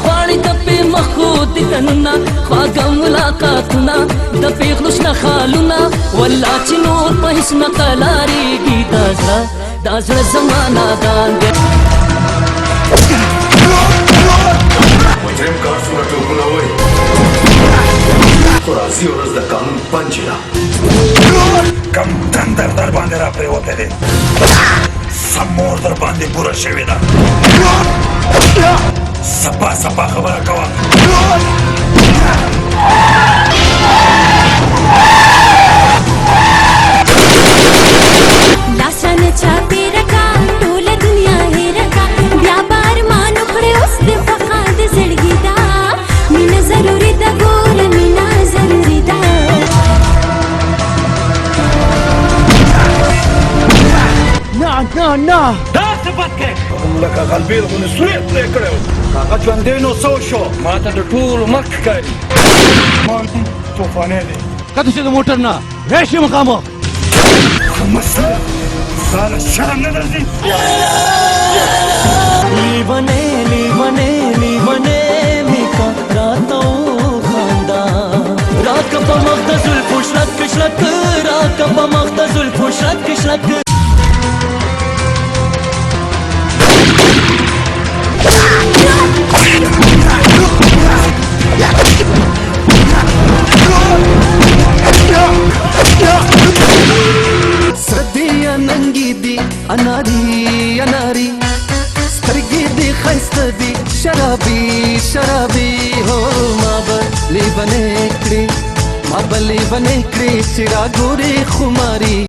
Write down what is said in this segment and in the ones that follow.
غواړي د پې مخو دیدنونه خواږه ملاقاتونه د پېغلو شنه خالونه والله چې نور په هېڅ نه قلاریږي دا زړه زما نادان دی مجرم کار څومره ټوپونه وایي خو راځي ورځ د قانون پنجې ده کم تندر در باندې را پرېوتی دی سم مور در باندې بوره شوې ده سپا سپا خبره کوه لاسانه چاپېره کا ټوله دنیا هېره کا بیا به ارمان وکړې اوس دې خوښه د زړګي ده مینه ضروري ده ګوره مینه ضروري ده نه داسې بد کې لکه غلبېل غوندې سورې پرې کړی و هغه ژوندی نو څه وشو ما ته د ټولو مرګ ښکاري ما طوفاني دی کته چې د موټر نه راشي مخامخ مسله ستا له شرم نه درځي لیونې میکا راته وخانده راکه په مخ د زلفو شلک شلک راکه په مخ د زلفو شلک شلک سردی ننګي دي اناري سترګې دي ښایسته دي شرابي هو ما به لیونې کړې چې راګورې خماري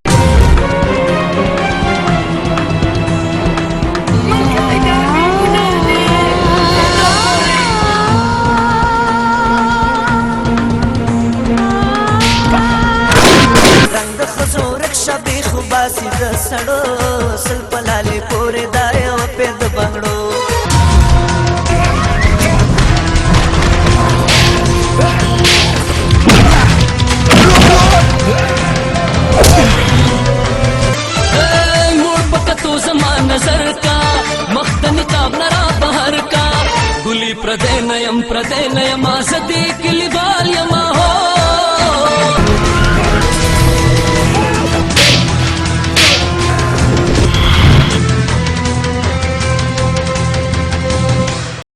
باسی د سړو سل پلالې پورې دا یو پېد بنګړو موړ په کتو زما نظر کا مخ د نقاب نه را بهر کا ګلي پردی نه یم زه دې کلیوال یما